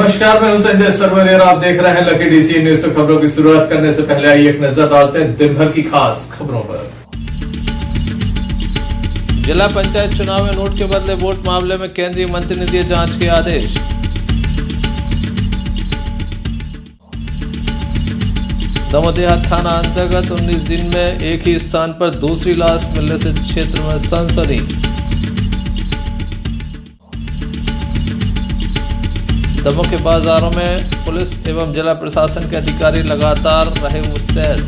नमस्कार, मैं हूं संजय सरवरिया। आप देख रहे हैं लकी डीसी न्यूज। तो खबरों की शुरुआत करने से पहले आइए एक नजर डालते हैं दिन भर की खास खबरों पर। जिला पंचायत चुनाव में नोट के बदले वोट मामले में केंद्रीय मंत्री ने दिए जांच के आदेश। दमोह थाना अंतर्गत 19 दिन में एक ही स्थान पर दूसरी लाश मिलने से क्षेत्र में सनसनी। दमोह के बाजारों में पुलिस एवं जिला प्रशासन के अधिकारी लगातार रहे मुस्तैद।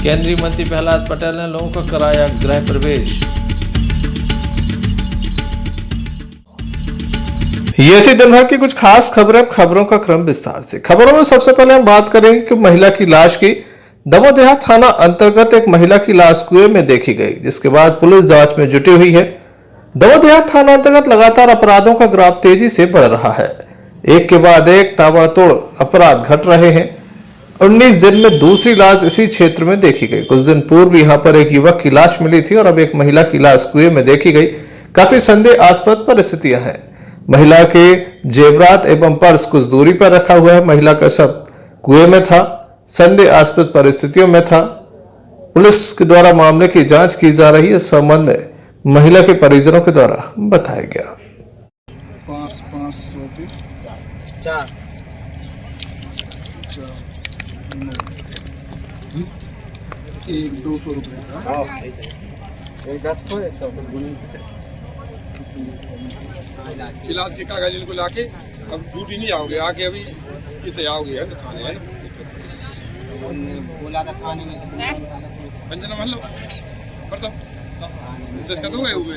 केंद्रीय मंत्री प्रहलाद पटेल ने लोगों का कराया गृह प्रवेश। ये थी दिन भर की कुछ खास खबरें। अब खबरों का क्रम विस्तार से। खबरों में सबसे पहले हम बात करेंगे कि महिला की लाश की दमोह थाना अंतर्गत एक महिला की लाश कुएं में देखी गई, जिसके बाद पुलिस जांच में जुटी हुई है। दमोह थाना अंतर्गत लगातार अपराधों का ग्राफ तेजी से बढ़ रहा है। एक के बाद एक ताबड़तोड़ अपराध घट रहे हैं। 19 दिन में दूसरी लाश इसी क्षेत्र में देखी गई। कुछ दिन पूर्व यहां पर एक युवक की लाश मिली थी और अब एक महिला की लाश कुएं में देखी गई। काफी संदेहास्पद परिस्थितियां हैं। महिला के जेवरात एवं पर्स कुछ दूरी पर रखा हुआ है। महिला का शव कुएं में था, संदेहास्पद परिस्थितियों में था। पुलिस के द्वारा मामले की जांच की जा रही है। इस संबंध में महिला के परिजनों के द्वारा बताया गया। 500 की 4 एक 200 रुपये इलाज के कागज इनको लाके अब ड्यूटी नहीं आओगे, आके अभी इतने आओगे है थाने है बोला था थाने में अंजना मान लो पर दस्खत हो गए हुए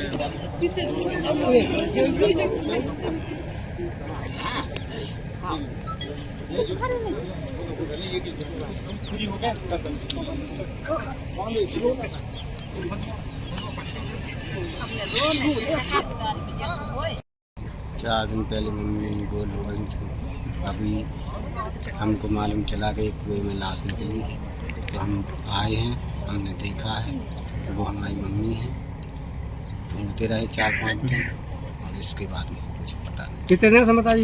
चार दिन पहले मम्मी बोल हो गई थी। अभी हमको मालूम चला कि कुएं में लाश निकली है, तो हम आए हैं, हमने देखा है। वो हमारी मम्मी है। ढूंढते रहे 4-5 दिन और इसके बाद में कुछ पता नहीं। कितने दिन समझ आई?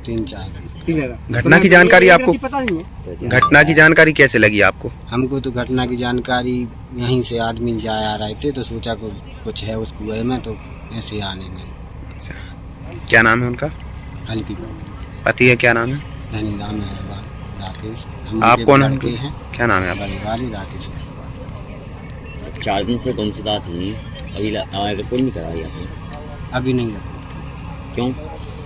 3-4 दिन। घटना की जानकारी आपको पता नहीं है? घटना की जानकारी कैसे लगी आपको? हमको तो घटना की जानकारी यहीं से आदमी जाए आ रहे थे, तो सोचा को कुछ है उस कुएं में, तो ऐसे आने में। क्या नाम है उनका? हल्की पति है, क्या नाम है? नाम है राकेश। आप कौन हैं? क्या नाम है आपका? राकेश। 4 दिन से गुमशुदा थी, अभी रिपोर्ट नहीं कराई आपने? अभी नहीं। क्यों?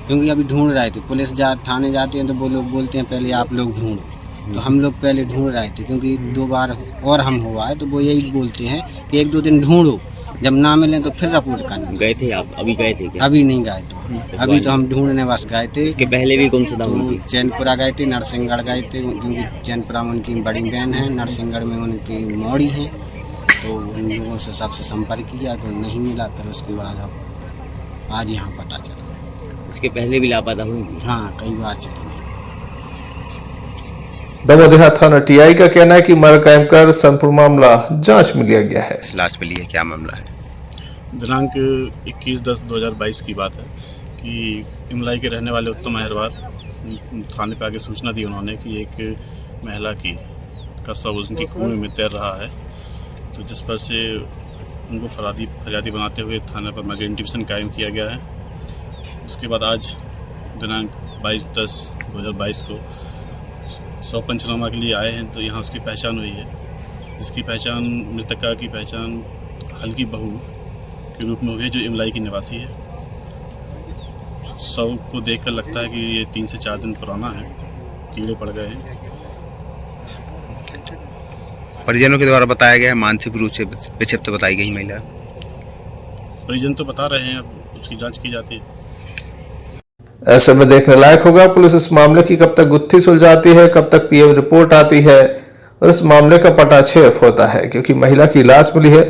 क्योंकि अभी ढूंढ रहे थे। पुलिस थाने जाते हैं तो वो लोग बोलते हैं पहले आप लोग ढूंढो, तो हम लोग पहले ढूंढ रहे थे। क्योंकि 2 बार और हम हुआ है, तो वो यही बोलते हैं कि 1-2 दिन ढूंढो, जब ना मिले तो फिर रिपोर्ट करना। गए थे आप? अभी गए थे क्या? अभी नहीं गए तो अभी तो हम ढूंढने बस गए थे। इसके पहले भी गुमशुदा हुई थी? चैनपुरा गए थे, नरसिंहगढ़ गए थे, क्योंकि चैनपुरा में उनकी बड़ी बहन है, नरसिंहगढ़ में उनकी मौड़ी है। तो उन लोगों से सबसे संपर्क किया तो नहीं मिला। फिर उसके बाद अब आज यहाँ पता चला। इसके पहले भी लापता हुई थी? हाँ, कई बार चली। दमोह थाना टीआई का कहना है कि मर कायम कर संपूर्ण मामला जांच में लिया गया है। लाश मिली है, क्या मामला है? दिनांक 21/10/2022 की बात है कि इमलाई के रहने वाले उत्तम अहिरवार थाने पर आगे सूचना दी उन्होंने कि एक महिला का शव उनकी कुएं में तैर रहा है। तो जिस पर से उनको फरियादी बनाते हुए थाने पर मैगजीन डिवीज़न कायम किया गया है। उसके बाद आज दिनांक 22/10/2022 को शव पंचनामा के लिए आए हैं, तो यहाँ उसकी पहचान हुई है, जिसकी पहचान मृतका की पहचान हल्की बहू के रूप में हुई है, जो इमलाई की निवासी है। शव को देखकर लगता है कि ये 3 से 4 दिन पुराना है, कीड़े पड़ गए हैं। परिजनों के द्वारा बताया गया है मानसिक रूप से विक्षिप्त बताई गई महिला। परिजन तो बता रहे हैं, अब उसकी जांच की जाती है। ऐसे में देखने लायक होगा पुलिस इस मामले की कब तक गुत्थी सुलझाती है, कब तक पीएम रिपोर्ट आती है और इस मामले का पटाक्षेप होता है। क्योंकि महिला की लाश मिली है,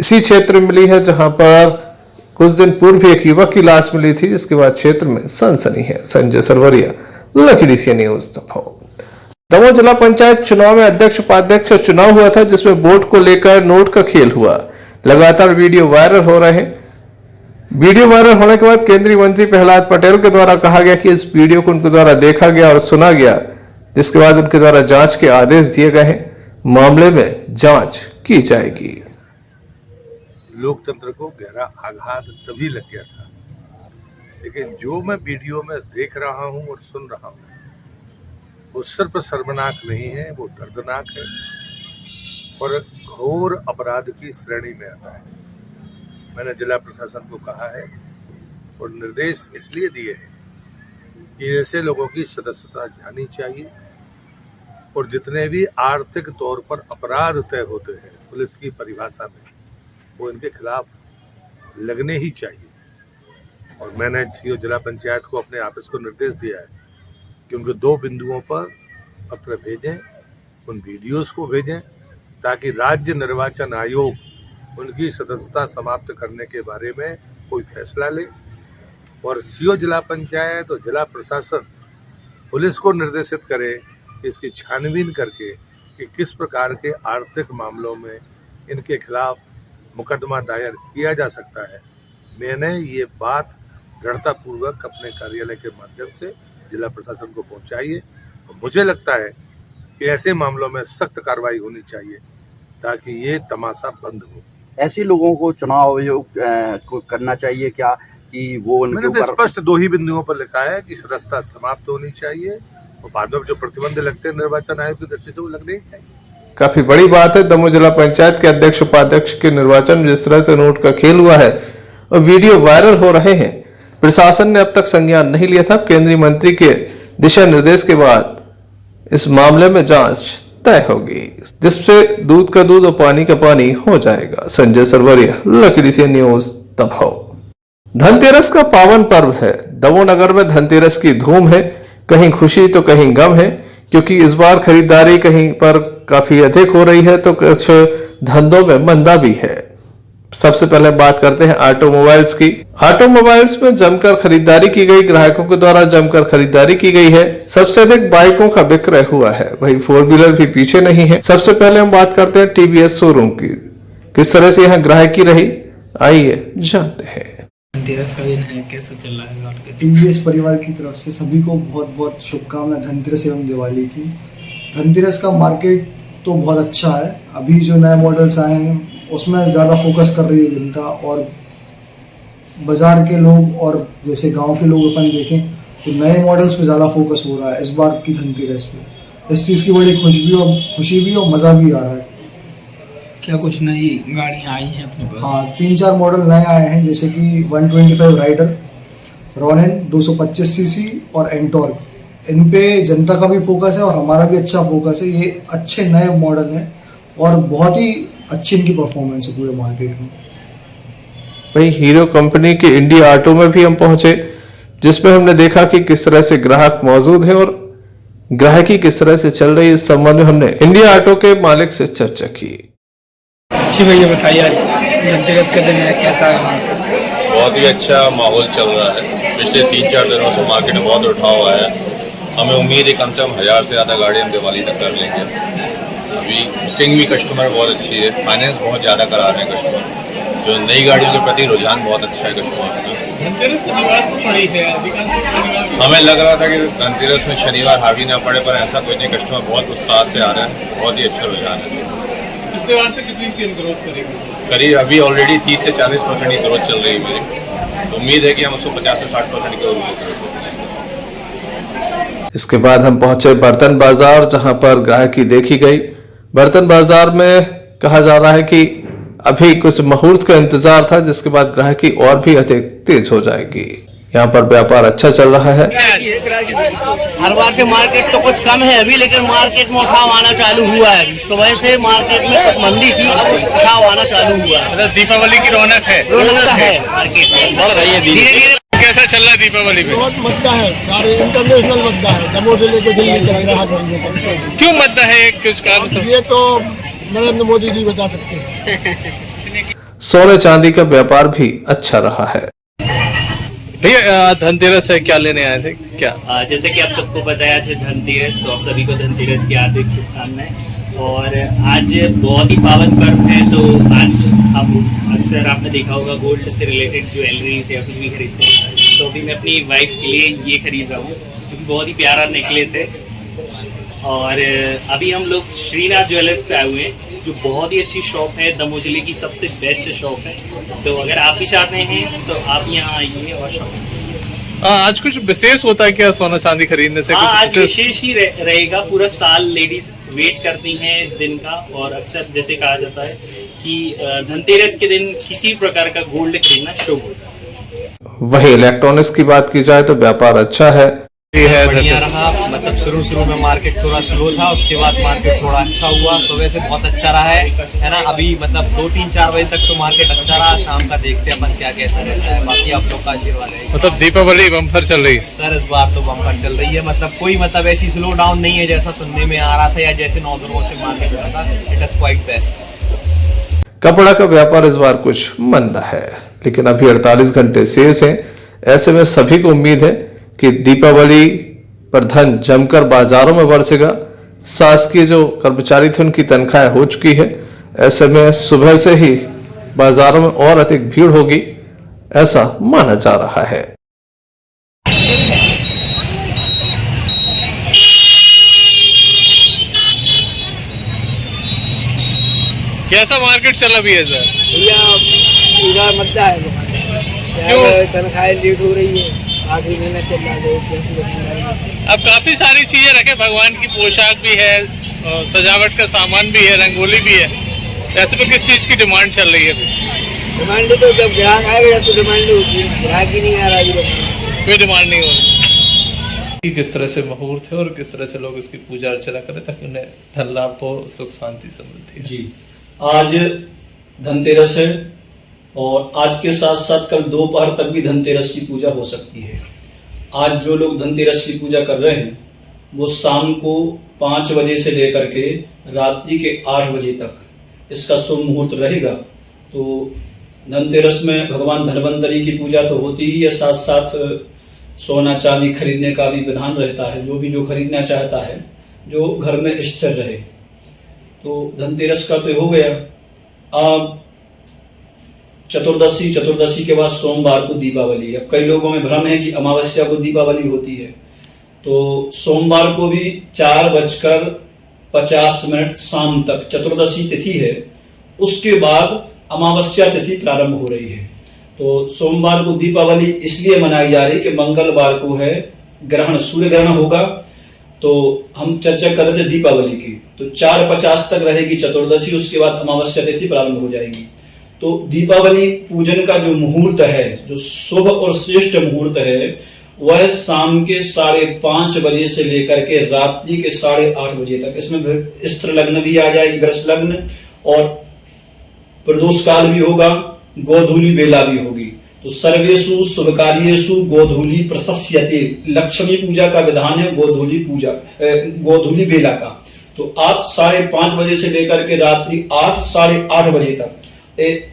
इसी क्षेत्र में मिली है जहां पर कुछ दिन पूर्व भी एक युवक की लाश मिली थी, जिसके बाद क्षेत्र में सनसनी है। Sanjay Sarwaria, lucky DC news. Damoh जिला पंचायत चुनाव में अध्यक्ष उपाध्यक्ष चुनाव हुआ था, जिसमें वोट को लेकर नोट का खेल हुआ। लगातार वीडियो वायरल हो रहे हैं। वीडियो वायरल होने के बाद केंद्रीय मंत्री प्रहलाद पटेल के द्वारा कहा गया कि इस वीडियो को उनके द्वारा देखा गया और सुना गया, जिसके बाद उनके द्वारा जांच के आदेश दिए गए हैं। मामले में जांच की जाएगी। लोकतंत्र को गहरा आघात तभी लग गया था, लेकिन जो मैं वीडियो में देख रहा हूं और सुन रहा हूं वो सिर्फ शर्मनाक नहीं है, वो दर्दनाक है और घोर अपराध की श्रेणी में आता है। मैंने जिला प्रशासन को कहा है और निर्देश इसलिए दिए हैं कि ऐसे लोगों की सदस्यता जानी चाहिए और जितने भी आर्थिक तौर पर अपराध तय होते हैं पुलिस की परिभाषा में, वो इनके खिलाफ लगने ही चाहिए। और मैंने सीओ जिला पंचायत को अपने ऑफिस को निर्देश दिया है कि उनको 2 बिंदुओं पर पत्र भेजें, उन वीडियोस को भेजें, ताकि राज्य निर्वाचन आयोग उनकी सदस्यता समाप्त करने के बारे में कोई फैसला ले और सीओ जिला पंचायत और जिला प्रशासन पुलिस को निर्देशित करे कि इसकी छानबीन करके कि किस प्रकार के आर्थिक मामलों में इनके खिलाफ मुकदमा दायर किया जा सकता है। मैंने ये बात दृढ़तापूर्वक अपने कार्यालय के माध्यम से जिला प्रशासन को पहुंचाई है और मुझे लगता है कि ऐसे मामलों में सख्त कार्रवाई होनी चाहिए ताकि ये तमाशा बंद हो। ऐसे लोगों को चुनाव आयोग को करना चाहिए क्या कि वो मैंने तो स्पष्ट 2 ही बिंदुओं पर लिखा है कि सदस्यता समाप्त होनी चाहिए और बाद में जो प्रतिबंध लगते हैं निर्वाचन आयोग की दृष्टि से वो लगने ही चाहिए। काफी बड़ी बात है, दमोह जिला पंचायत के अध्यक्ष उपाध्यक्ष के निर्वाचन में जिस तरह से नोट का खेल हुआ है और वीडियो वायरल हो रहे हैं, प्रशासन ने अब तक संज्ञान नहीं लिया था। केंद्रीय मंत्री के दिशा निर्देश के बाद इस मामले में जांच तय होगी, जिससे दूध का दूध और पानी का पानी हो जाएगा। Sanjay Sarwaria, lucky DCN news, Damoh. Dhanteras का पावन पर्व है। दमोह नगर में धनतेरस की धूम है, कहीं खुशी तो कहीं गम है, क्योंकि इस बार खरीदारी कहीं पर काफी अधिक हो रही है तो कुछ धंधों में मंदा भी है। सबसे पहले बात करते हैं ऑटोमोबाइल्स की। ऑटोमोबाइल्स में जमकर खरीदारी की गई, ग्राहकों के द्वारा जमकर खरीदारी की गई है। सबसे अधिक बाइकों का विक्रय हुआ है, वही 4 व्हीलर भी पीछे नहीं है। सबसे पहले हम बात करते हैं टीवीएस शोरूम की, किस तरह से यहाँ ग्राहकी रही, आइए जानते हैं। धनतेरस का दिन है, कैसा चल रहा है मार्केट? टीवीएस परिवार की तरफ से सभी को बहुत बहुत शुभकामनाएं धनतेरस एवं दिवाली की। धनतेरस का मार्केट तो बहुत अच्छा है। अभी जो नए मॉडल्स आए हैं उसमें ज़्यादा फोकस कर रही है जनता, और बाज़ार के लोग और जैसे गांव के लोग अपन देखें तो नए मॉडल्स पे ज़्यादा फोकस हो रहा है इस बार की धनतेरस पे। इस चीज़ की बड़ी खुशी भी और मज़ा भी आ रहा है। क्या कुछ नई गाड़ियाँ आई हैं अपने पास? हाँ, 3-4 मॉडल नए आए हैं, जैसे कि 125 राइडर, रॉनिन 225 सीसी और एंटॉर्क। इन पे जनता का भी फोकस है और हमारा भी अच्छा फोकस है। ये अच्छे नए मॉडल हैं और बहुत ही अच्छी इनकी परफॉर्मेंस है पूरे मार्केट में। वही हीरो कंपनी के इंडिया ऑटो में भी हम पहुंचे, जिसमें हमने देखा कि किस तरह से ग्राहक मौजूद है और ग्राहकी किस तरह से चल रही है। इस संबंध में हमने इंडिया ऑटो के मालिक से चर्चा की। जी भैया बताइए, आज धनतेरस का दिन है, कैसा है मार्केट? बहुत ही अच्छा माहौल चल रहा है। पिछले 3-4 दिनों से मार्केट में बहुत उठाव आया है। हमें उम्मीद है कम से कम 1000 से ज़्यादा गाड़ी हम दिवाली तक कर लेंगे। अभी बुकिंग भी कस्टमर बहुत अच्छी है, फाइनेंस बहुत ज़्यादा करा रहे हैं कस्टमर। जो नई गाड़ियों के प्रति रुझान बहुत अच्छा है कस्टमर्स का। हमें लग रहा था कि धनतेरस में शनिवार हावी ना पड़े, पर ऐसा कोई नहीं, कस्टमर बहुत उत्साह से आ रहा है, बहुत ही अच्छा रुझान है। पिछले बार से कितनी सेल ग्रोथ करेगी? करीब अभी ऑलरेडी 30 से 40% की ग्रोथ चल रही है मेरी। तो उम्मीद है कि हम उसको 50 से 60% की और ग्रोथ करेंगे। इसके बाद हम पहुंचे बर्तन बाजार, जहां पर ग्राहकी देखी गई। बर्तन बाजार में कहा जा रहा है कि अभी कुछ मुहूर्त का इंतजार था, जिसके बाद ग्राहकी और भी अधिक तेज हो जाएगी। यहाँ पर व्यापार अच्छा चल रहा है। हर बार से मार्केट तो कुछ कम है अभी, लेकिन मार्केट में उठाव आना चालू हुआ है। सुबह से मार्केट में कुछ मंदी थी, अब उठाव आना चालू हुआ है। दीपावली की रौनक है, रौनक है मार्केट में, बढ़ रही है धीरे धीरे। कैसा चल रहा है दीपावली में? बहुत मद्दा है, सारे इंटरनेशनल मद्दा है, दमोह से लेकर दिल्ली तक ग्राहक। क्यों मद्दा है, कुछ कारण? ये तो नरेंद्र मोदी जी बता सकते हैं। सोने चांदी का व्यापार भी अच्छा रहा है। भैया धनतेरस है, क्या लेने आए थे क्या? जैसे कि आप सबको पता है आज है धनतेरस, तो आप सभी को धनतेरस की हार्दिक शुभकामनाएं। और आज बहुत ही पावन पर्व है, तो आज हम अक्सर आपने देखा होगा गोल्ड से रिलेटेड ज्वेलरीज या कुछ भी खरीदते हैं, तो अभी मैं अपनी वाइफ के लिए ये खरीद रहा हूँ जो कि बहुत ही प्यारा नेकलेस है। और अभी हम लोग श्रीनाथ ज्वेलर्स पे आए हुए हैं, जो बहुत ही अच्छी शॉप है, दमोह की सबसे बेस्ट शॉप है। तो अगर आप भी चाहते हैं तो आप यहाँ आइए और शॉपिंग। आज कुछ विशेष होता है क्या सोना चांदी खरीदने से? हाँ, आज विशेष ही रहेगा। पूरा साल लेडीज वेट करती हैं इस दिन का, और अक्सर जैसे कहा जाता है कि धनतेरस के दिन किसी प्रकार का गोल्ड खरीदना शुभ होता है। वही इलेक्ट्रॉनिक्स की बात की जाए तो व्यापार अच्छा है, बढ़िया रहा। मतलब शुरू में मार्केट थोड़ा स्लो था, उसके बाद मार्केट थोड़ा अच्छा हुआ, सुबह से बहुत अच्छा रहा है ना। अभी मतलब 2-3-4 बजे तक तो मार्केट अच्छा रहा, शाम का देखते हैं अपन क्या कैसा रहता है। बाकी आप लोग का आशीर्वाद है। मतलब दीपावली बम्पर चल रही है सर, इस बार तो बम्पर चल रही है। मतलब कोई मतलब ऐसी स्लो डाउन नहीं है जैसा सुनने में आ रहा था या जैसे 9 दिनों से मार्केट हो रहा था। It is quite best. कपड़ा का व्यापार इस बार कुछ मंदा है, लेकिन अभी 48 घंटे शेष हैं। ऐसे में सभी को उम्मीद है कि दीपावली पर धन जमकर बाजारों में बरसेगा। शासकीय जो कर्मचारी थे उनकी तनख्वाह हो चुकी है। ऐसे में सुबह से ही बाजारों में और अधिक भीड़ होगी, ऐसा माना जा रहा है। कैसा मार्केट चला भी है सर? भैया इधर मत जाए, तनख्वाह लेट हो रही है, आगे महीना चल रहा है। अब काफी सारी चीजें रखे, भगवान की पोशाक भी है, सजावट का सामान भी है, रंगोली भी है। ऐसे में किस चीज की डिमांड चल रही है? डिमांड तो जब ग्राहक आएगा तो डिमांड होगी, ग्राहक ही नहीं आ रहा है, कोई डिमांड नहीं हो रही। किस तरह से मुहूर्त है और किस तरह से लोग इसकी पूजा अर्चना करें ताकि उन्हें धन लाभ हो, सुख शांति समृद्धि। जी, आज धनतेरस है और आज के साथ साथ कल दोपहर तक भी धनतेरस की पूजा हो सकती है। आज जो लोग धनतेरस की पूजा कर रहे हैं वो शाम को 5 बजे से लेकर के रात्रि के 8 बजे तक इसका शुभ मुहूर्त रहेगा। तो धनतेरस में भगवान धन्वंतरी की पूजा तो होती ही है, साथ साथ सोना चांदी खरीदने का भी विधान रहता है। जो खरीदना चाहता है जो घर में स्थिर रहे। तो धनतेरस का तो हो गया। अब चतुर्दशी के बाद सोमवार को दीपावली। अब कई लोगों में भ्रम है कि अमावस्या को दीपावली होती है, तो सोमवार को भी 4:50 शाम तक चतुर्दशी तिथि है। उसके बाद अमावस्या तिथि प्रारंभ हो रही है। तो सोमवार को दीपावली इसलिए मनाई जा रही कि मंगलवार को है ग्रहण, सूर्य ग्रहण होगा। तो हम चर्चा कर रहे थे दीपावली की, तो 4:50 तक रहेगी चतुर्दशी, उसके बाद अमावस्या तिथि प्रारंभ हो जाएगी। तो दीपावली पूजन का जो मुहूर्त है, जो शुभ और श्रेष्ठ मुहूर्त है, वह शाम के 5:30 बजे से लेकर के रात्रि के 8:30 बजे तक। इसमें स्त्र लग्न भी आ जाएगी, वृष लग्न, और प्रदोष काल भी होगा, गोधूली बेला भी होगी। तो सर्वेषु शुभ कार्येषु गोधूली प्रशस्यते, लक्ष्मी पूजा का विधान है गोधूली बेला का। तो आप 5:30 बजे से लेकर के रात्रि 8-8:30 बजे तक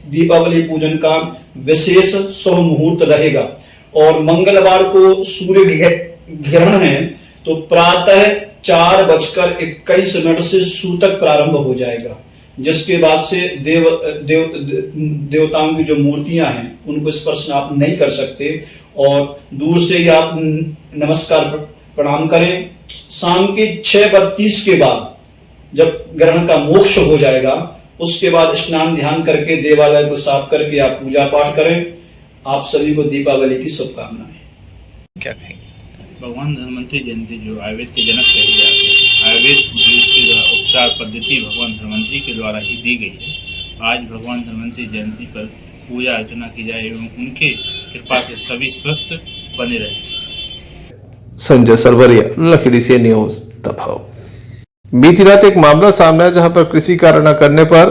दीपावली पूजन का विशेष शुभ मुहूर्त रहेगा। और मंगलवार को सूर्य ग्रहण है, तो प्रातः 4:21 से सूतक प्रारंभ हो जाएगा, जिसके बाद से देवताओं की जो मूर्तियां हैं उनको स्पर्श आप नहीं कर सकते, और दूर से ही आप नमस्कार प्रणाम करें। शाम के 6:32 के बाद जब ग्रहण का मोक्ष हो जाएगा, उसके बाद स्नान ध्यान करके देवालय को साफ करके आप पूजा पाठ करें। आप सभी को दीपावली की शुभकामनाएं। क्या कहेंगे? भगवान धन्वंतरी जयंती जो आयुर्वेद के जनक कहे जाते हैं, आयुर्वेद के उपचार पद्धति भगवान धन्वंतरी के द्वारा ही दी गई है। आज भगवान धन्वंतरी जयंती पर पूजा अर्चना की जाए एवं उनके कृपा से सभी स्वस्थ बने रहे। संजय सरवरिया, लखीडी से न्यूज दबाव। बीती रात एक मामला सामने आया जहां पर कृषि कार्य न करने पर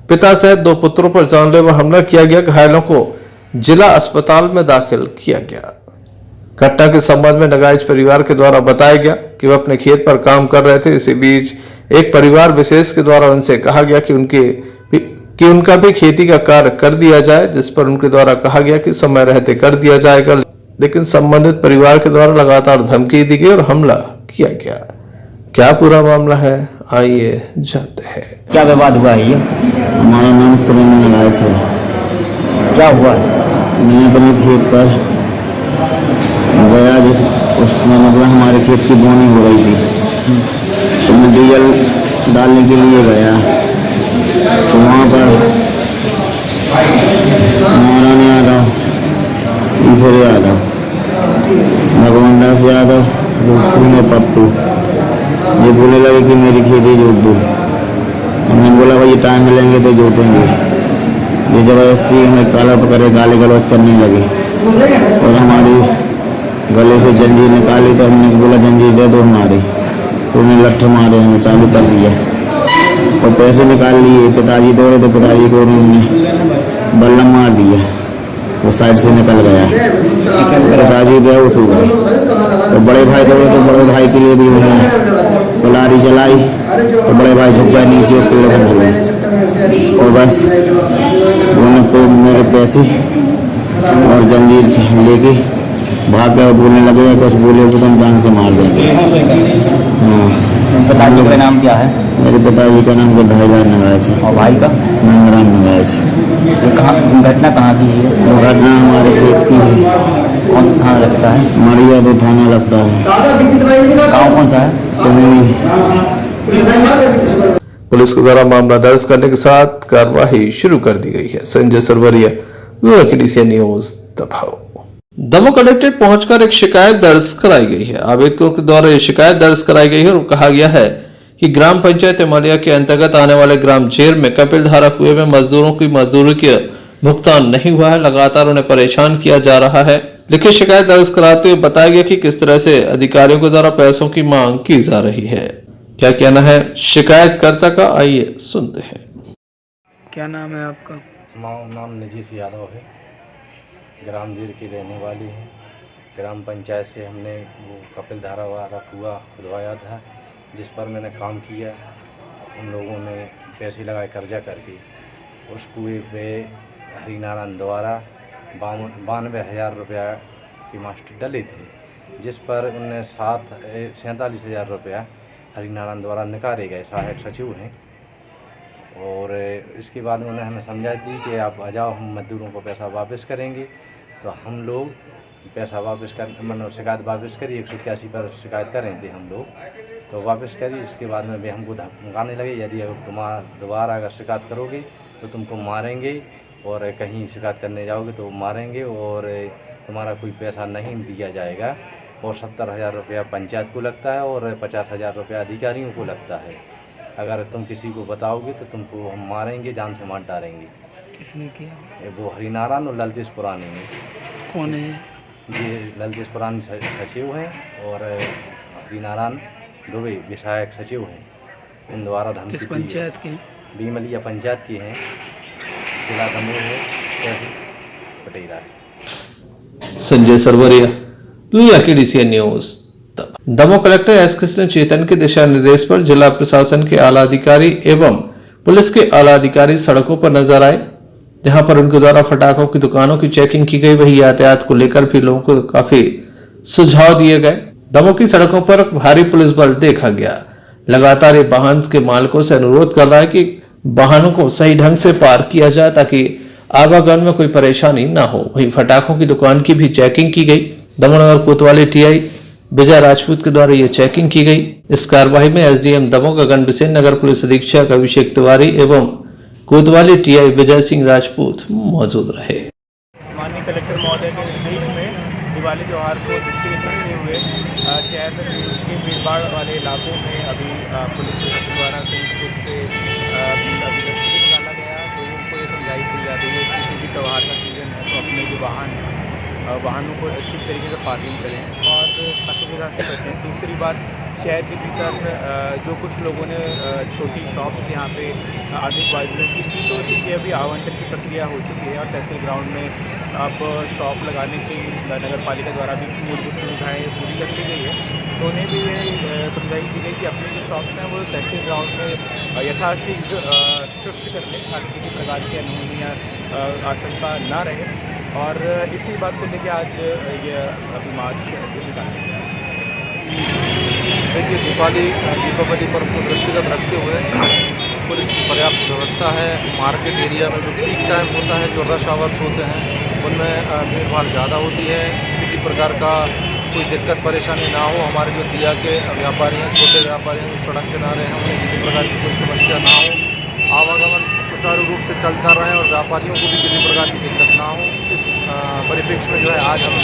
पिता सहित 2 पुत्रों पर जानलेवा हमला किया गया। घायलों को जिला अस्पताल में दाखिल किया गया। घटना के संबंध में नगाइच परिवार के द्वारा बताया गया कि वह अपने खेत पर काम कर रहे थे। इसी बीच एक परिवार विशेष के द्वारा उनसे कहा गया कि उनका भी खेती का कार्य कर दिया जाए, जिस पर उनके द्वारा कहा गया कि समय रहते कर दिया जाएगा, लेकिन संबंधित परिवार के द्वारा लगातार धमकी दी गई और हमला किया गया। क्या पूरा मामला है आइए जानते हैं। क्या विवाद हुआ है ये? हमारा नाम सुरेंद्र नारायण है। क्या हुआ? मैं अपने खेत पर गया, जिस उसमें मतलब हमारे खेत की बोनी हो रही थी, तो मैं डीजल डालने के लिए गया, तो वहाँ पर नारायण यादव, ईश्वर यादव, भगवान दास यादव, सुनो पप्पू, ये बोलने लगे कि मेरी खेती जोत दो। हमने बोला भाई टाइम मिलेंगे तो जोतेंगे। ये ज़बरदस्ती हमें काला पकड़े गाली गलौज करने लगे और हमारी गले से जंजीर निकाली, तो हमने बोला जंजीर दे दो हमारी, तो उन्हें लट्ठ मारे, हमें चालू कर दिया और पैसे निकाल लिए। पिताजी दौड़े तो पिताजी को उन्होंने बल्लम मार दिया, वो साइड से निकल गया, पिताजी बेहोश हो गए। तो बड़े भाई दौड़े तो बड़े भाई के लिए भी उन्होंने लारी चलाई, तो बड़े भाई झुक गए नीचे और पेड़ पर गए, और बस उन्होंने तो मेरे पैसे और जंजीर लेके भाग गए। बोलने लगे कुछ बोले तो हम जान से मार देंगे। हाँ। पिताजी का नाम क्या है? मेरे पिताजी का नाम गोधाईलाल नगाज है। और भाई का? नंदराम नगाज। घटना कहाँ की है? घटना हमारे खेत की है। कौन सा थाना लगता है? मरिया तो थाना लगता है। गाँव कौन सा है? पुलिस के द्वारा मामला दर्ज करने के साथ कार्रवाई शुरू कर दी गई है। Sanjay Sarwaria, DCN news, Damoh. Damoh collectorate पहुंचकर एक शिकायत दर्ज कराई गई है। आवेदकों के द्वारा यह शिकायत दर्ज कराई गई है और कहा गया है कि ग्राम पंचायत इमालिया के अंतर्गत आने वाले ग्राम जेर में कपिल धारा कुएं में मजदूरों की मजदूरी के भुगतान नहीं हुआ है। लगातार उन्हें परेशान किया जा रहा है। लिखित शिकायत दर्ज कराते हुए बताया गया कि किस तरह से अधिकारियों के द्वारा पैसों की मांग की जा रही है। क्या कहना है शिकायतकर्ता का, आइए सुनते हैं। क्या नाम है आपका? नाम नजीस यादव है, ग्राम जेर की रहने वाली है। ग्राम पंचायत से हमने वो कपिल धारा वाला कुआं खुदवाया था, जिस पर मैंने काम किया। उन लोगों ने पैसे लगाए कर्जा करके। उस कुएं पे हरिनारायण द्वारा 92,000 रुपया की मास्टर डले थे, जिस पर उनने 47,000 रुपया हरिनारायण द्वारा निकाले गए। सहायक सचिव हैं। और इसके बाद उन्होंने हमें समझा दी कि आप आ जाओ, हम मजदूरों को पैसा वापस करेंगे। तो हम लोग पैसा वापस कर मतलब शिकायत वापस करी। 181 पर शिकायत करें थे हम लोग, तो वापस करी। इसके बाद में भी हमको धमकाने लगे, यदि तुम्हारा दोबारा अगर शिकायत करोगे तो तुमको मारेंगे, और कहीं शिकायत करने जाओगे तो मारेंगे, और तुम्हारा कोई पैसा नहीं दिया जाएगा। और 70,000 रुपया पंचायत को लगता है और 50,000 रुपया अधिकारियों को लगता है। अगर तुम किसी को बताओगे तो तुमको हम मारेंगे, जान से मार डालेंगे। किसने किया? वो हरिनारायण और ललितेश पुरानी है। कौन है ये? ललितेश पुरानी सचिव हैं और हरिनारायण दुबे विधायक सचिव हैं। इन द्वारा धमकी। किस पंचायत के? बीमलिया पंचायत की हैं। जिला दमोह है, पटेरा है। Sanjay Sarwaria, DCN news. Damoh collector S Krishna Chetan के दिशा निर्देश पर जिला प्रशासन के आला अधिकारी एवं पुलिस के आला अधिकारी सड़कों पर नजर आए, जहां पर उनके द्वारा पटाखों की दुकानों की चेकिंग की गई। वही यातायात को लेकर भी लोगों को काफी सुझाव दिए गए। दमोह की सड़कों पर भारी पुलिस बल देखा गया। लगातार ये वाहन के मालिकों से अनुरोध कर रहा है कि वाहनों को सही ढंग से पार किया जाए ताकि आवागमन में कोई परेशानी ना हो। वहीं पटाखों की दुकान की भी चेकिंग की गई। दमोह नगर कोतवाली TI विजय राजपूत के द्वारा ये चेकिंग की गई। इस कार्यवाही में SDM दमोह गगन बिसेन, नगर पुलिस अधीक्षक अभिषेक तिवारी एवं कोतवाली TI विजय सिंह राजपूत मौजूद रहे। माननीय कलेक्टर महोदय के निर्देश में दिवाली त्यौहार को दृष्टिगत रखते हुए शहर के भीड़भाड़ वाले इलाकों में अभी पुलिस द्वारा संयुक्त रूप से अभी गश्ती निकाला गया। लोगों को ये समझाइश दी जाती है कि किसी भी त्यौहार का सीजन है तो अपने जो वाहनों को अच्छी तरीके से पार्किंग करें और असुविधा से बचें। दूसरी बात, शहर के भीतर जो कुछ लोगों ने छोटी शॉप्स यहाँ पे अधिक वाइब्रेंट की थी, तो इसकी अभी आवंटन की प्रक्रिया हो चुकी है और तहसील ग्राउंड में अब शॉप लगाने की नगर पालिका द्वारा भी मूलभूत सुविधाएँ पूरी कर ली गई है। तो उन्हें भी ये समझाइश दी गई कि अपनी जो शॉप्स हैं वो तहसील ग्राउंड में यथाशीघ्र शिफ्ट कर लें ताकि किसी प्रकार की अनहोनी आशंका ना रहे। और इसी बात को लेकर आज ये अभी मार्च निकाला गया। देखिए दीपावली पर्व को दृष्टिगत रखते हुए पुलिस की पर्याप्त व्यवस्था है। मार्केट एरिया में जो पीक टाइम होता है, जो रश आवर्स होते हैं, उनमें भीड़ भाड़ ज़्यादा होती है। किसी प्रकार का कोई दिक्कत परेशानी ना हो, हमारे जो दिया के व्यापारी हैं, छोटे व्यापारी हैं, जो सड़क किनारे हैं, उन्हें किसी प्रकार की कोई समस्या ना हो, आवागमन सुचारू रूप से चलता रहे और व्यापारियों को भी किसी प्रकार की दिक्कत ना हो। इस परिप्रेक्ष्य में जो है आज हम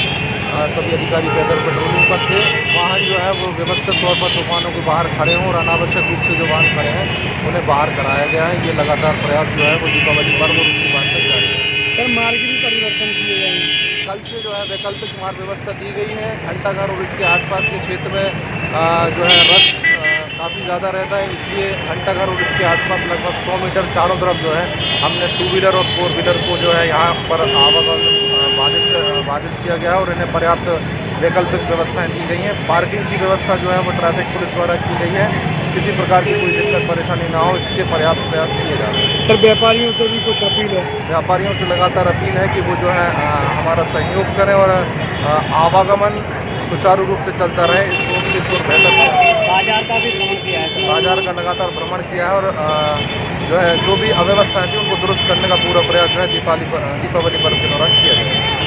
सभी अधिकारी पैदल पेट्रोलिंग पर थे। वाहन जो है वो व्यवस्थित तौर पर दुकानों के बाहर खड़े हों और अनावश्यक रूप से जो वाहन खड़े हैं उन्हें बाहर कराया गया है। ये लगातार प्रयास जो है वो दीपावली पर्व और उसकी बात कर जारी है। सर मार्ग भी परिवर्तन किए गए हैं, कल से जो है वैकल्पिक मार्ग व्यवस्था दी गई है। घंटाघर और इसके आसपास के क्षेत्र में जो है रश काफ़ी ज़्यादा रहता है, इसलिए घंटाघर और इसके आसपास लगभग 100 मीटर चारों तरफ जो है हमने 2 व्हीलर और 4 व्हीलर को जो है यहाँ पर आवागमन बाधित किया गया है और इन्हें पर्याप्त वैकल्पिक व्यवस्थाएं दी गई हैं। पार्किंग की व्यवस्था जो है वो ट्रैफिक पुलिस द्वारा की गई है। किसी प्रकार की कोई दिक्कत परेशानी ना हो, इसके पर्याप्त प्रयास किए जा रहे हैं। सर व्यापारियों से भी कुछ अपील है? व्यापारियों से लगातार अपील है कि वो जो है हमारा सहयोग करें और आवागमन सुचारू रूप से चलता रहे। इस बेहतर बाजार का भी भ्रमण किया है? बाजार का लगातार भ्रमण किया है और जो है जो भी अव्यवस्थाएं थी उनको दुरुस्त करने का पूरा प्रयास जो है दीपावली पर्व के दौरान किया जाएगा।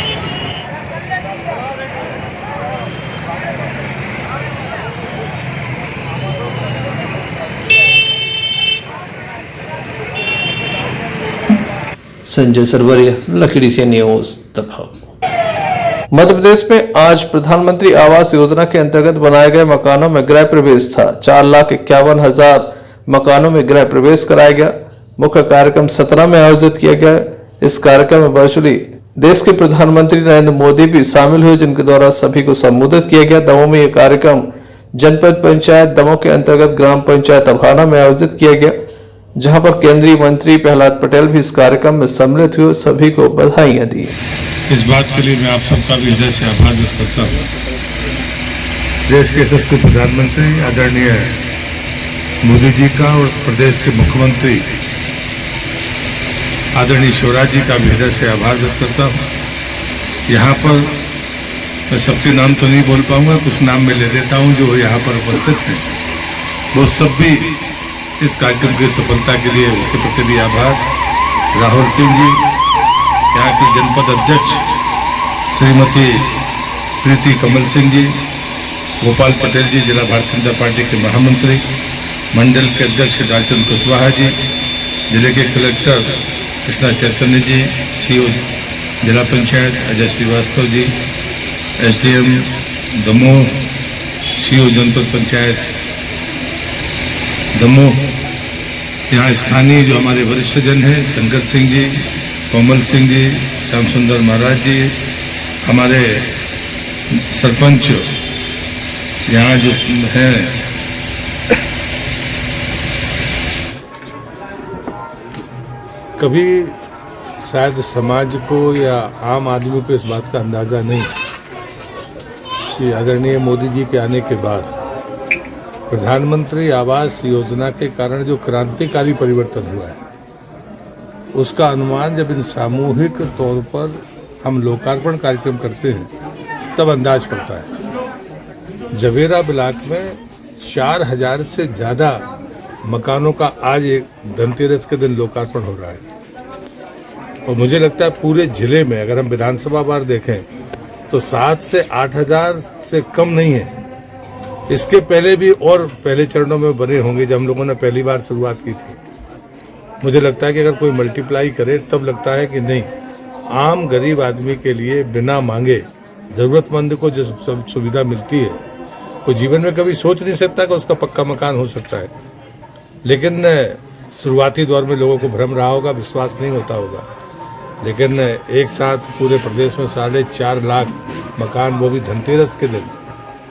संजय सरवरिया, लकी सी न्यूज दफा। मध्य प्रदेश में आज प्रधानमंत्री आवास योजना के अंतर्गत बनाए गए मकानों में गृह प्रवेश था। 4,51,000 मकानों में गृह प्रवेश कराया गया। मुख्य कार्यक्रम 17 में आयोजित किया गया। इस कार्यक्रम में वर्चुअली देश के प्रधानमंत्री नरेंद्र मोदी भी शामिल हुए, जिनके द्वारा सभी को संबोधित किया गया। दमोह में यह कार्यक्रम जनपद पंचायत दमोह के अंतर्गत ग्राम पंचायत अभाना में आयोजित किया गया, जहां पर केंद्रीय मंत्री प्रहलाद पटेल भी इस कार्यक्रम में सम्मिलित हुए, सभी को बधाइयां दी। इस बात के लिए मैं आप सबका भी हृदय से आभार व्यक्त करता हूँ। देश के यशस्वी प्रधानमंत्री आदरणीय मोदी जी का और प्रदेश के मुख्यमंत्री आदरणीय शिवराज जी का भी हृदय से आभार व्यक्त करता हूँ। यहाँ पर मैं सबके नाम तो नहीं बोल पाऊंगा, कुछ नाम मैं ले लेता हूँ जो यहाँ पर उपस्थित हैं। वो सब भी इस कार्यक्रम की सफलता के लिए उनके प्रति भी आभार। राहुल सिंह जी, यहाँ की जनपद अध्यक्ष श्रीमती प्रीति कमल सिंह जी, गोपाल पटेल जी जिला भारतीय जनता पार्टी के महामंत्री, मंडल के अध्यक्ष राजचंद्र कुशवाहा जी, जिले के कलेक्टर कृष्णा चैतन्य जी, सीओ जिला पंचायत अजय श्रीवास्तव जी, एसडीएम दमोह, सीओ जनपद पंचायत दमोह, यहाँ स्थानीय जो हमारे वरिष्ठ जन हैं शंकर सिंह जी, कोमल सिंह जी, श्याम सुंदर महाराज जी, हमारे सरपंच यहाँ जो हैं कभी शायद समाज को या आम आदमी को इस बात का अंदाज़ा नहीं कि आदरणीय मोदी जी के आने के बाद प्रधानमंत्री आवास योजना के कारण जो क्रांतिकारी परिवर्तन हुआ है, उसका अनुमान जब इन सामूहिक तौर पर हम लोकार्पण कार्यक्रम करते हैं तब अंदाज पड़ता है। जवेरा ब्लॉक में 4,000 से ज़्यादा मकानों का आज एक धनतेरस के दिन लोकार्पण हो रहा है और मुझे लगता है पूरे जिले में अगर हम विधानसभा वार देखें तो 7 से 8,000 से कम नहीं है। इसके पहले भी और पहले चरणों में बने होंगे जब हम लोगों ने पहली बार शुरुआत की थी। मुझे लगता है कि अगर कोई मल्टीप्लाई करे तब लगता है कि नहीं, आम गरीब आदमी के लिए बिना मांगे ज़रूरतमंद को जो सब सुविधा मिलती है वो जीवन में कभी सोच नहीं सकता कि उसका पक्का मकान हो सकता है। लेकिन शुरुआती दौर में लोगों को भ्रम रहा होगा, विश्वास नहीं होता होगा, लेकिन एक साथ पूरे प्रदेश में 4.5 लाख मकान, वो भी धनतेरस के दिन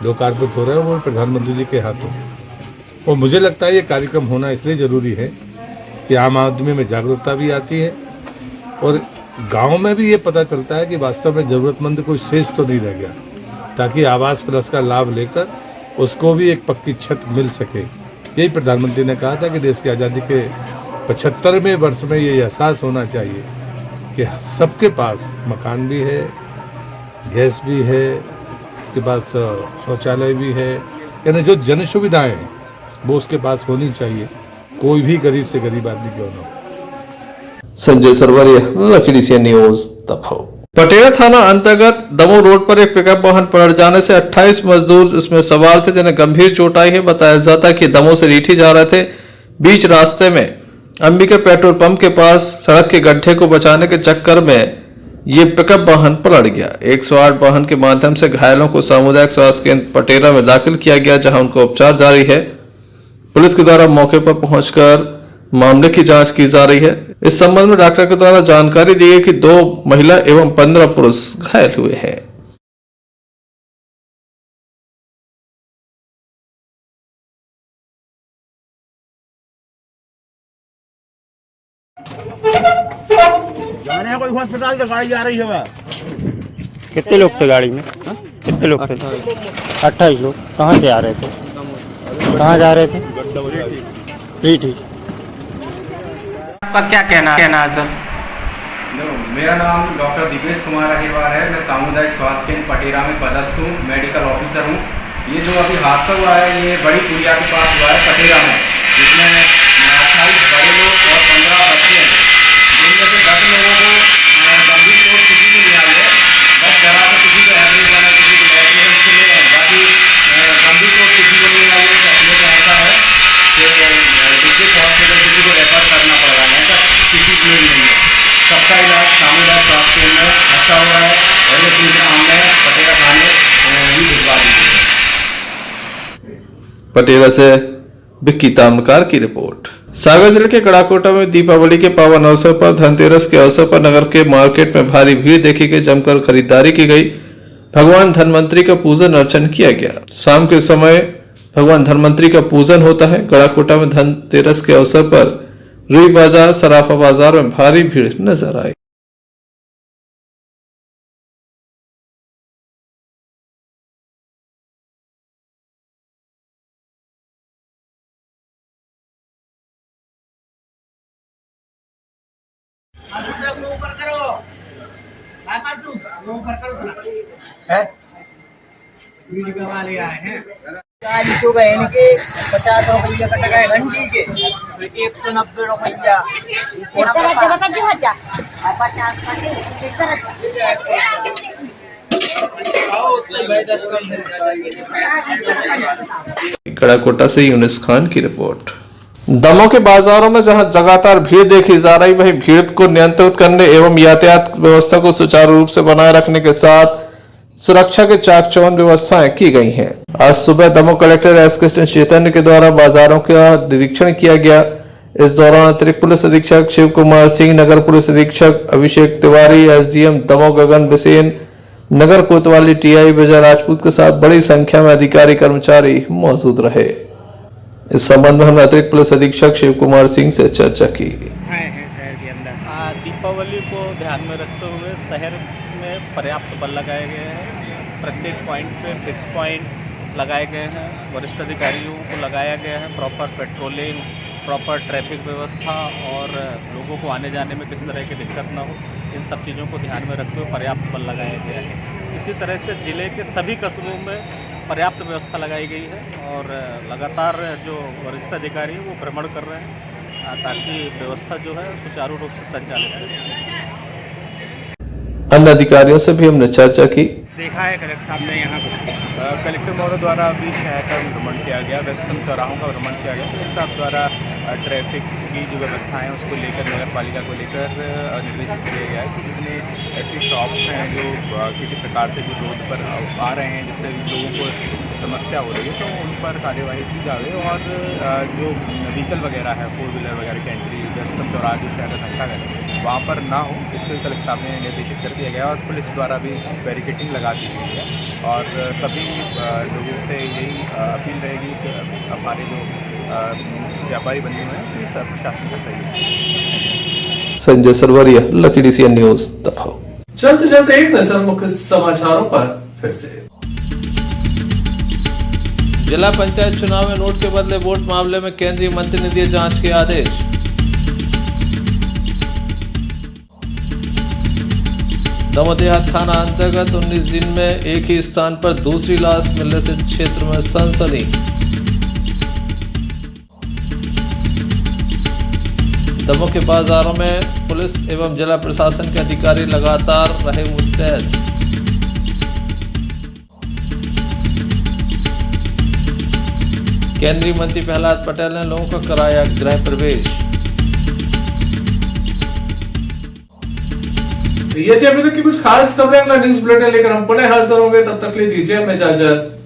लोकार्पित हो रहे हैं, वो प्रधानमंत्री जी के हाथों। और मुझे लगता है ये कार्यक्रम होना इसलिए ज़रूरी है कि आम आदमी में जागरूकता भी आती है और गांव में भी ये पता चलता है कि वास्तव में ज़रूरतमंद कोई शेष तो नहीं रह गया, ताकि आवास प्लस का लाभ लेकर उसको भी एक पक्की छत मिल सके। यही प्रधानमंत्री ने कहा था कि देश की आज़ादी के 75वें वर्ष में ये एहसास होना चाहिए कि सबके पास मकान भी है, गैस भी है, उसके पास शौचालय भी है, यानी जो जन सुविधाएं हैं वो उसके पास होनी चाहिए, कोई भी गरीब से गरीब आदमी क्यों ना हो। Sanjay Sarwaria, lucky DCN news, Damoh. Patera थाना अंतर्गत दमोह रोड पर एक पिकअप वाहन पलट जाने से 28 मजदूर इसमें सवार थे जिन्हें गंभीर चोट आई है। बताया जाता है कि दमोह से रीठी जा रहे थे। बीच रास्ते में अंबिका पेट्रोल पंप के पास सड़क के गड्ढे को बचाने के चक्कर में ये पिकअप वाहन पलट गया। 108 वाहन के माध्यम से घायलों को सामुदायिक स्वास्थ्य केंद्र पटेरा में दाखिल किया गया, जहां उनका उपचार जारी है। पुलिस के द्वारा मौके पर पहुंचकर मामले की जांच की जा रही है। इस संबंध में डॉक्टर के द्वारा जानकारी दी है कि 2 महिला एवं 15 पुरुष घायल हुए हैं। जाने कोई अस्पताल से गाड़ी जा रही है। कितने लोग थे गाड़ी में? कितने लोग थे? 28 लोग। कहाँ से आ रहे थे? कहाँ जा रहे थे? रीठी। आपका क्या कहना है सर? मेरा नाम डॉक्टर दीपेश कुमार अहिरवार है। मैं सामुदायिक स्वास्थ्य केंद्र पटेरा में पदस्थ हूँ, मेडिकल ऑफिसर हूँ। ये जो अभी हादसा हुआ है ये बड़ी पुलिया के पास हुआ है पटेरा में, जिसमें 28 बड़े लोग और 15 बच्चे हैं, जिनमें से 10 लोगों को गंभीर चोट किसी को नहीं आई है। 10 जगह पर किसी को एवरेज जाना, किसी को ऐसे है, उसके लिए बाकी गंभीर चोट किसी को नहीं आई है। ऐसा है कि डिस्ट्रिक्ट हॉस्पिटल किसी को रेफर करना पड़ रहा है, ऐसा किसी की नहीं है। सबका इलाज सामुदायिक स्वास्थ्य केंद्र में अच्छा हो रहा है। पहले सूचना हमने पटेरा थाने भी भिजवा दी है। पटेरा से बिक्की तामकार की रिपोर्ट। सागर जिले के कड़ाकोटा में दीपावली के पावन अवसर पर धनतेरस के अवसर पर नगर के मार्केट में भारी भीड़ देखी गई। जमकर खरीदारी की गई। भगवान धनवंतरी का पूजन अर्चन किया गया। शाम के समय भगवान धनवंतरी का पूजन होता है। कड़ाकोटा में धनतेरस के अवसर पर रुई बाजार, सराफा बाजार में भारी भीड़ नजर आई। तो गए इनके 50 रुपया कटा गए घंटी के, 190 रुपया कड़ाकोटा से यूनिस खान की रिपोर्ट। दमोह के बाजारों में जहां लगातार भीड़ देखी जा रही, वहीं भीड़ को नियंत्रित करने एवं यातायात व्यवस्था को सुचारू रूप से बनाए रखने के साथ सुरक्षा के चाक चौबंद व्यवस्थाएं की गई हैं। आज सुबह दमोह कलेक्टर एस कृष्ण चैतन्य के द्वारा बाजारों का निरीक्षण किया गया। इस दौरान अतिरिक्त पुलिस अधीक्षक शिव कुमार सिंह, नगर पुलिस अधीक्षक अभिषेक तिवारी, एसडीएम दमोह गगन बिसेन, नगर कोतवाली टीआई विजय राजपूत के साथ बड़ी संख्या में अधिकारी कर्मचारी मौजूद रहे। इस संबंध में हमने अतिरिक्त पुलिस अधीक्षक शिव कुमार सिंह से चर्चा की। शहर के अंदर दीपावली को ध्यान में रखते हुए शहर में पर्याप्त बल लगाए गए हैं। प्रत्येक पॉइंट पे फिक्स पॉइंट लगाए गए हैं। वरिष्ठ अधिकारियों को लगाया गया है। प्रॉपर पेट्रोलिंग, प्रॉपर ट्रैफिक व्यवस्था और लोगों को आने जाने में किसी तरह की दिक्कत ना हो, इन सब चीज़ों को ध्यान में रखते हुए पर्याप्त बल लगाया गया है। इसी तरह से ज़िले के सभी कस्बों में पर्याप्त व्यवस्था लगाई गई है और लगातार जो वरिष्ठ अधिकारी हैं वो भ्रमण कर रहे हैं ताकि व्यवस्था जो है सुचारू रूप से संचालित रहे। अन्य अधिकारियों से भी हमने चर्चा की। देखा है कलेक्टर साहब ने यहाँ कलेक्टर महोदय द्वारा अभी शहर का भ्रमण किया गया, व्यस्तम चौराहों का भ्रमण किया गया। कलेक्टर साहब द्वारा ट्रैफिक की जो व्यवस्था है उसको लेकर, नगर पालिका को लेकर निर्देशित किया गया है कि जितने ऐसी शॉप्स हैं जो किसी प्रकार से जो रोड पर आ रहे हैं जिससे लोगों को समस्या हो रही है, तो उन पर कार्यवाही की जाए और जो व्हीकल वगैरह है, 4 व्हीलर वगैरह की एंट्री व्यस्तम चौराहा जो शहर का घंटाघर है वहाँ पर ना हो, इसको कलेक्टर साहब ने निर्देशित कर दिया गया और पुलिस द्वारा भी बैरिकेडिंग लगा दी गई है। और सभी लोगों से यही अपील रहेगी कि हमारे जो व्यापारी बने हुए हैं कि सब प्रशासन का सहयोग। Sanjay Sarwaria, lucky DCN news, Damoh. चलते चलते एक नजर मुख्य समाचारों पर फिर से। जिला पंचायत चुनाव में नोट के बदले वोट मामले में केंद्रीय मंत्री ने दिए जांच के आदेश। दमोदेहा थाना अंतर्गत 19 दिन में एक ही स्थान पर दूसरी लाश मिलने से क्षेत्र में सनसनी। दमोह के बाजारों में पुलिस एवं जिला प्रशासन के अधिकारी लगातार रहे मुस्तैद। केंद्रीय मंत्री प्रहलाद पटेल ने लोगों का कराया गृह प्रवेश। ये थी अभी तक की कुछ खास खबरें। अगला न्यूज बुलेटिन लेकर हम पुनः हाजिर होंगे, तब तक ले दीजिए हमें इजाजत।